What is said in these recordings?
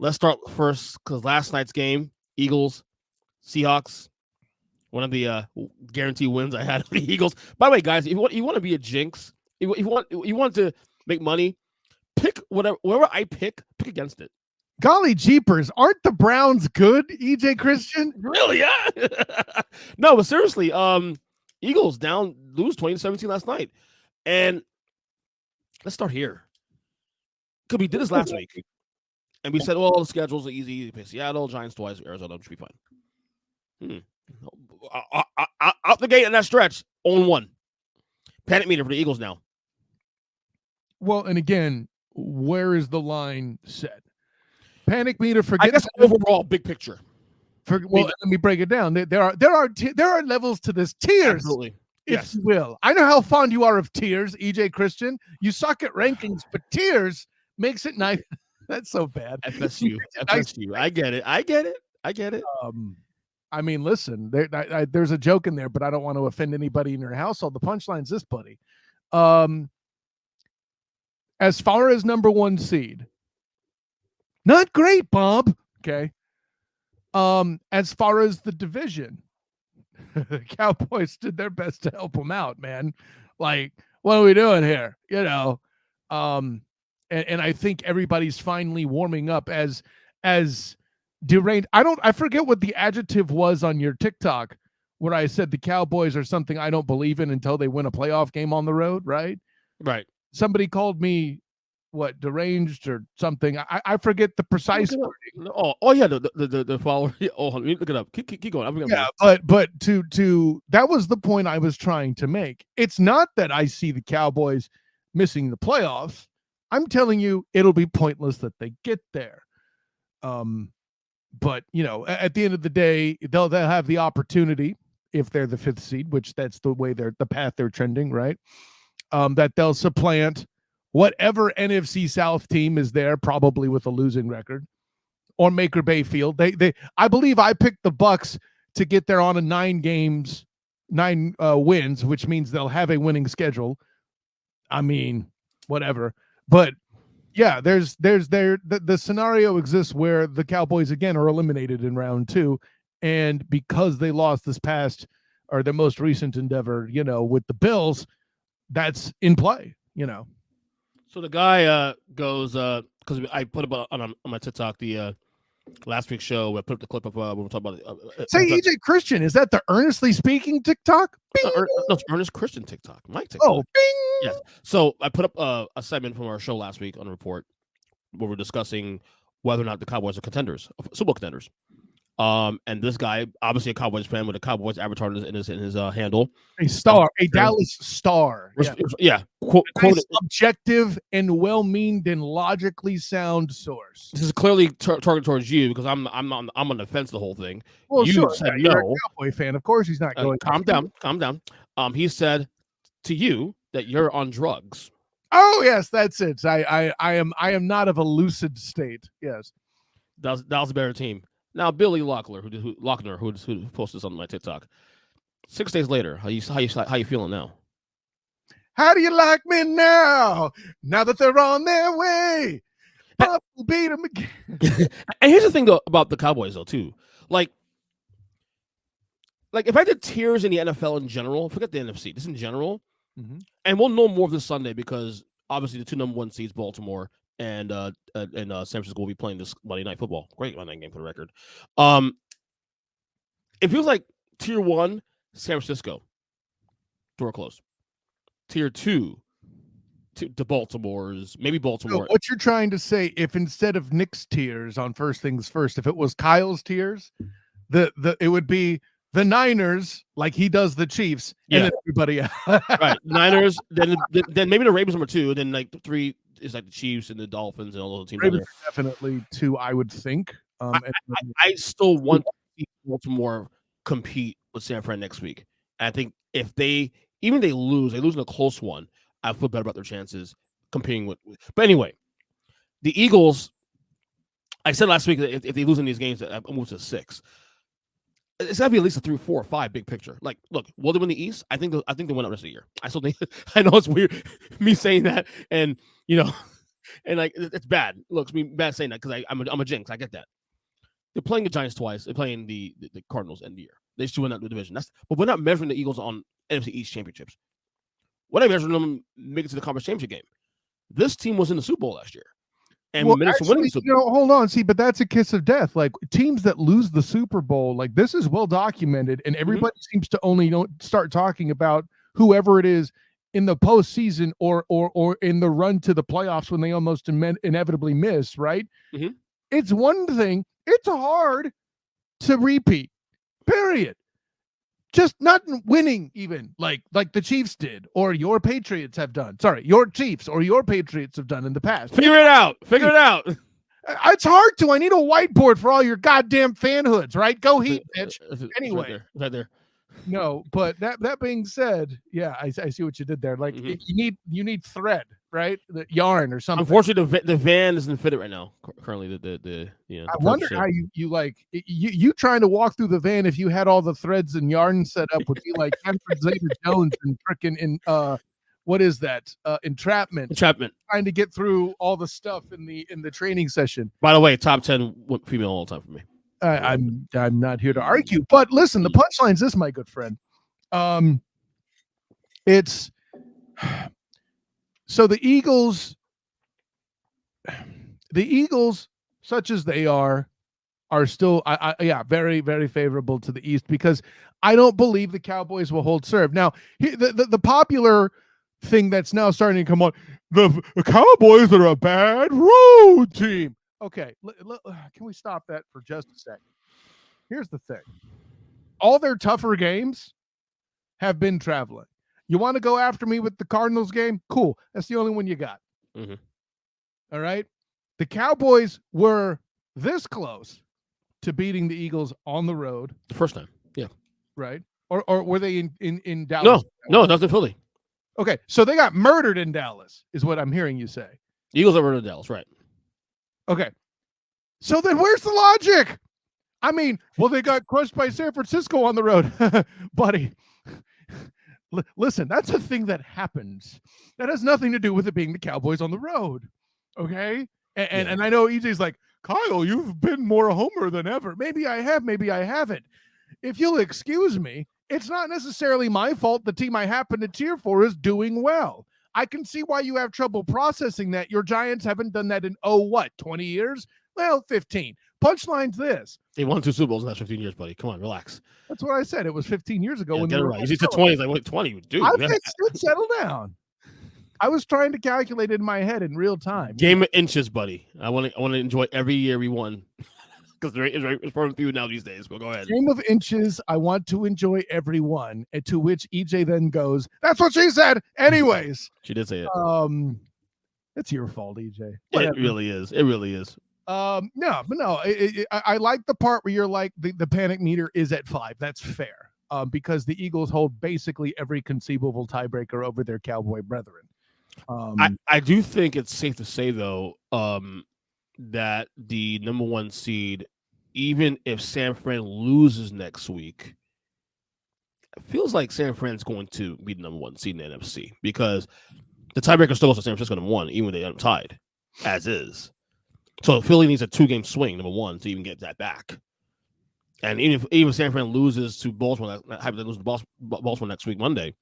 Let's start first because last night's game, Eagles, Seahawks, one of the guaranteed wins I had of the Eagles. By the way, guys, if you want to be a jinx, if you want to make money, pick whatever I pick against it. Golly jeepers, aren't the Browns good, EJ Christian? Really? Yeah. No, but seriously, Eagles lose 20-17 last night. And let's start here. Because we did this last week. And we said, well, the schedules are easy. You play Seattle, Giants twice, Arizona should be fine. Out the gate in that stretch, 0-1. Panic meter for the Eagles now. Well, and again, where is the line set? Panic meter for I guess overall big picture. Let me break it down. There are levels to this, tiers, absolutely, if you will. I know how fond you are of tiers, EJ Christian. You suck at rankings, but tiers makes it nice. That's so bad. FSU. I get it. I mean, listen, there's a joke in there, but I don't want to offend anybody in your household. The punchline's this, buddy. As far as number 1 seed, not great, Bob. Okay. As far as the division, the Cowboys did their best to help them out, man. Like, what are we doing here? You know, and I think everybody's finally warming up as deranged. I forget what the adjective was on your TikTok where I said the Cowboys are something I don't believe in until they win a playoff game on the road, right? Right. Somebody called me deranged or something. I forget the precise wording. Oh yeah, the follower. Oh, let me look it up. Keep going. But to that was the point I was trying to make. It's not that I see the Cowboys missing the playoffs. I'm telling you, it'll be pointless that they get there. But you know, at the end of the day, they'll have the opportunity if they're the 5th seed, which that's the way the path they're trending, right? That they'll supplant whatever NFC South team is there, probably with a losing record, or Baker Mayfield. I believe I picked the Bucks to get there on a 9 wins, which means they'll have a winning schedule. I mean, whatever. But yeah, the scenario exists where the Cowboys again are eliminated in round 2, and because they lost this past or their most recent endeavor, you know, with the Bills, that's in play, you know. So the guy goes because I put up on my TikTok the last week's show. I put up the clip of when we talk about. Say EJ Christian, is that the Earnestly Speaking TikTok? No, it's Earnest Christian TikTok. My TikTok. Oh, bing! Yes. So I put up a segment from our show last week on the report where we're discussing whether or not the Cowboys are contenders, Super Bowl contenders. And this guy, obviously a Cowboys fan with a Cowboys avatar in his handle, a Dallas star. Yeah. Quote objective and well-meaned and logically sound source. This is clearly targeted towards you because I'm on the fence the whole thing. Well, you sure, said you're no. a Cowboy fan, of course he's not going. Calm down. He said to you that you're on drugs. Oh yes, that's it. I am not of a lucid state. Yes, that was a better team. Now, Billy Lochner, who posted this on my TikTok, 6 days later, how you feeling now? How do you like me now? Now that they're on their way, Pop will beat them again. And here's the thing though about the Cowboys though too, like if I did tiers in the NFL in general, forget the NFC, just in general, and we'll know more of this Sunday because obviously the 2 number 1 seeds, Baltimore and San Francisco, will be playing this Monday Night Football. Great Monday night game for the record. It feels like tier 1, San Francisco, door closed. Tier 2, to Baltimore's, maybe Baltimore. So what you're trying to say, if instead of Nick's tiers on First Things First, if it was Kyle's tiers, it would be the Niners, like he does the Chiefs, and then everybody else. Right, Niners, then maybe the Ravens number 2, then like 3 is like the Chiefs and the Dolphins and all those teams. Ravens are definitely 2, I would think. I still want to see Baltimore compete with San Fran next week. I think if they lose in a close one, I feel better about their chances competing with. But anyway, the Eagles. I said last week that if they lose in these games, I move to 6. It's got to be at least a 3, 4, 5 big picture. Like, look, will they win the East? I think they win the rest of the year. I still think. I know it's weird me saying that, and you know, And like it's bad. Look, it's me bad saying that because I'm a jinx. I get that. They're playing the Giants twice. They're playing the Cardinals end of the year. They still win out the division. But we're not measuring the Eagles on NFC East championships. We're not measuring them making it to the conference championship game. This team was in the Super Bowl last year. And minutes winning the Super Bowl. Hold on. See, but that's a kiss of death. Like teams that lose the Super Bowl, like this is well documented, and everybody seems to only start talking about whoever it is in the postseason or in the run to the playoffs when they almost inevitably miss, right? Mm-hmm. It's one thing. It's hard to repeat, period. Just not winning even like the Chiefs did or your Patriots have done. Sorry, your Chiefs or your Patriots have done in the past. Figure it out. It's hard to. I need a whiteboard for all your goddamn fanhoods, right? Go Heat, bitch. Anyway. Right there. No, but that being said, yeah, I see what you did there. Like you need thread, right? The yarn or something. Unfortunately, the van isn't fitted right now. Currently, I wonder how you like you trying to walk through the van if you had all the threads and yarn set up would be like Hanford Zeta-Jones and freaking in what is that? Entrapment. Trying to get through all the stuff in the training session. By the way, top 10 female all time for me. I'm not here to argue, but listen, the punchline's this, my good friend. It's so the Eagles, such as they are still, very, very favorable to the East because I don't believe the Cowboys will hold serve. Now, the popular thing that's now starting to come on, the Cowboys are a bad road team. Okay, can we stop that for just a second? Here's the thing. All their tougher games have been traveling. You want to go after me with the Cardinals game? Cool. That's the only one you got. Mm-hmm. All right? The Cowboys were this close to beating the Eagles on the road. The first time, yeah. Right? Or were they in Dallas? No, that's in Philly. Okay, so they got murdered in Dallas, is what I'm hearing you say. Eagles are murdered in Dallas, right. Okay. So then where's the logic? I mean, well, they got crushed by San Francisco on the road. Buddy, listen, that's a thing that happens. That has nothing to do with it being the Cowboys on the road. Okay? And I know EJ's like, Kyle, you've been more a homer than ever. Maybe I have, maybe I haven't. If you'll excuse me, it's not necessarily my fault the team I happen to cheer for is doing well. I can see why you have trouble processing that. Your Giants haven't done that in, 20 years? Well, 15. Punchline's this. They won 2 Super Bowls in the last 15 years, buddy. Come on, relax. That's what I said. It was 15 years ago. Yeah, when get it right. You said 20. Like, what, 20? Dude. I fixed it. Settle down. I was trying to calculate it in my head in real time. Game of inches, buddy. I want to enjoy every year we won. Because it's for few now these days. But go ahead. Game of inches. I want to enjoy every one. And to which EJ then goes, "That's what she said." Anyways, she did say it. It's your fault, EJ. Whatever. It really is. It really is. No. I like the part where you're like the panic meter is at 5. That's fair. Because the Eagles hold basically every conceivable tiebreaker over their Cowboy brethren. I do think it's safe to say though, that the number 1 seed, even if San Fran loses next week, it feels like San Fran's going to be the number 1 seed in the NFC because the tiebreaker still goes to San Francisco number 1, even when they are tied, as is. So Philly needs a 2-game swing, number 1, to even get that back. And even if San Fran loses to Baltimore, Baltimore next week, Monday,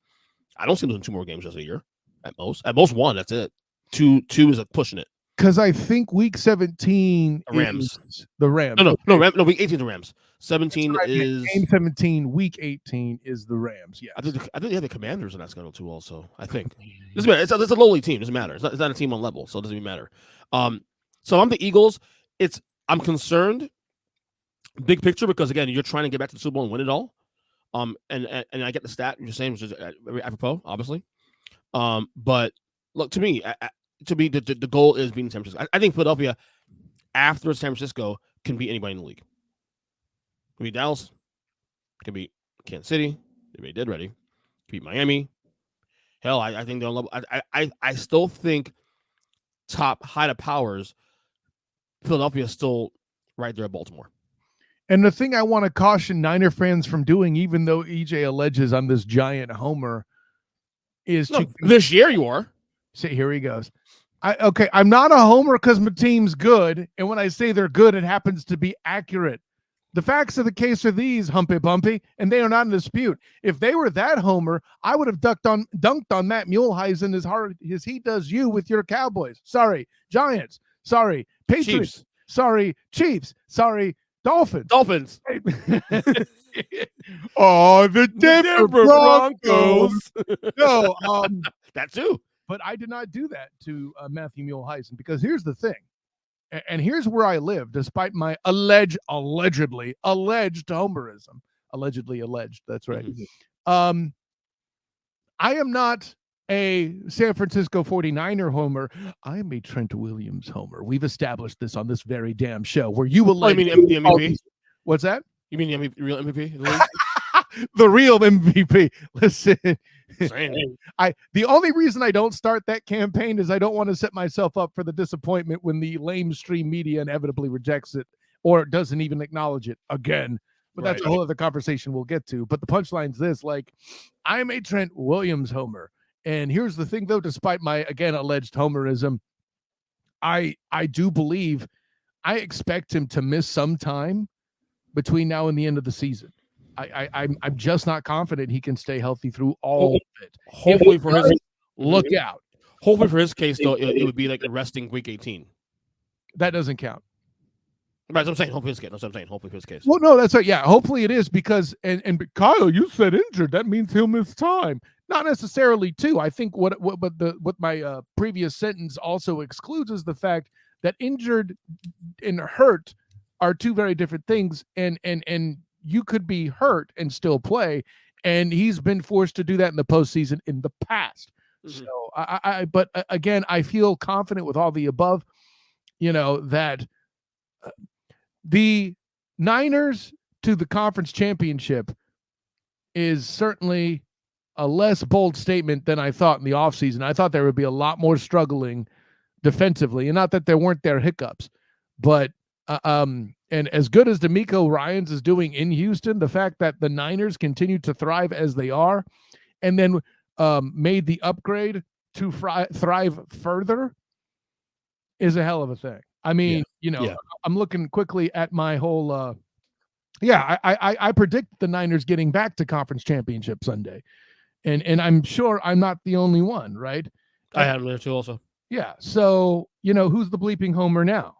I don't see them losing 2 more games just a year at most. At most 1, that's it. 2 is pushing it. Because I think week 17 the Rams. The Rams. No, week 18 is the Rams. 17 is game 17. Week 18 is the Rams. Yeah, I think they have the Commanders in that schedule too. Also, I think doesn't matter. It's a lowly team. Doesn't matter. It's not a team on level, so it doesn't even matter. So I'm the Eagles. I'm concerned, big picture, because again, you're trying to get back to the Super Bowl and win it all. And I get the stat you're saying, which is very apropos, obviously. But look, to me, the goal is beating San Francisco. I think Philadelphia, after San Francisco, can beat anybody in the league. Can beat Dallas, can beat Kansas City, they made dead ready, can beat Miami. Hell, I think they're on level. I still think top height of powers, Philadelphia is still right there at Baltimore. And the thing I want to caution Niner fans from doing, even though EJ alleges I'm this giant homer, is this year you are. See, here he goes. I'm not a homer because my team's good, and when I say they're good, it happens to be accurate. The facts of the case are these, Humpy Bumpy, and they are not in dispute. If they were that homer, I would have dunked on Matt Muehlheisen as hard as he does you with your Cowboys. Sorry, Giants. Sorry, Patriots. Chiefs. Sorry, Chiefs. Sorry, Dolphins. Dolphins. Oh, the Denver Broncos. No, that too. But I did not do that to Matthew Muehlheisen, because here's the thing. And here's where I live, despite my allegedly alleged homerism. Allegedly alleged. That's right. Mm-hmm. I am not a San Francisco 49er homer. I am a Trent Williams homer. We've established this on this very damn show where you will. Oh, you mean the MVP? What's that? You mean the real MVP? The real MVP. Listen, the only reason I don't start that campaign is I don't want to set myself up for the disappointment when the lamestream media inevitably rejects it or doesn't even acknowledge it again. But that's a whole other conversation we'll get to. But the punchline's this: like, I'm a Trent Williams homer. And here's the thing, though, despite my, again, alleged homerism, I do believe I expect him to miss some time between now and the end of the season. I'm just not confident he can stay healthy through all of it. Hopefully for his look out. Hopefully for his case, though, it would be like resting week 18. That doesn't count. Right, so I'm saying hopefully his case. That's what I'm saying. Hopefully for his case. Well, no, that's right. Yeah, hopefully it is, because and Kyle, you said injured. That means he'll miss time. Not necessarily, too. I think what my previous sentence also excludes is the fact that injured and hurt are two very different things, and you could be hurt and still play, and he's been forced to do that in the postseason in the past. Mm-hmm. So but again, I feel confident with all the above, that the Niners to the conference championship is certainly a less bold statement than I thought in the offseason. I thought there would be a lot more struggling defensively, and not that there weren't hiccups, but and as good as D'Amico Ryans is doing in Houston, the fact that the Niners continue to thrive as they are, and then made the upgrade to thrive further, is a hell of a thing. I mean, I'm looking quickly at my whole. I predict the Niners getting back to conference championship Sunday, and I'm sure I'm not the only one, right? I had him there too, also. Yeah. So who's the bleeping homer now?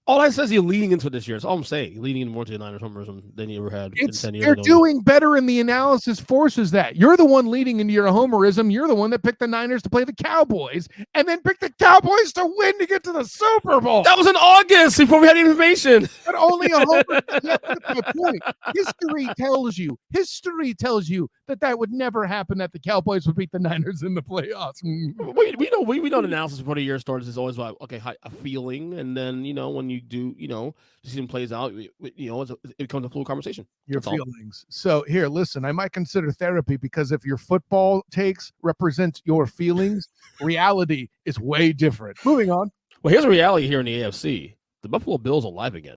All I says you're leading into this year. That's all I'm saying. You're leading more to the Niners homerism than you ever had in 10 years. You're doing better, and the analysis forces that. You're the one leading into your homerism. You're the one that picked the Niners to play the Cowboys and then picked the Cowboys to win to get to the Super Bowl. That was in August before we had information. But only a homer. That's my point. History tells you that would never happen, that the Cowboys would beat the Niners in the playoffs. We know the analysis before the year starts is always about, a feeling, and then, when you do, the season plays out, it becomes a fluid conversation. Your feelings. So here, listen, I might consider therapy, because if your football takes represent your feelings, reality is way different. Moving on. Well, here's a reality here in the AFC. The Buffalo Bills are alive again.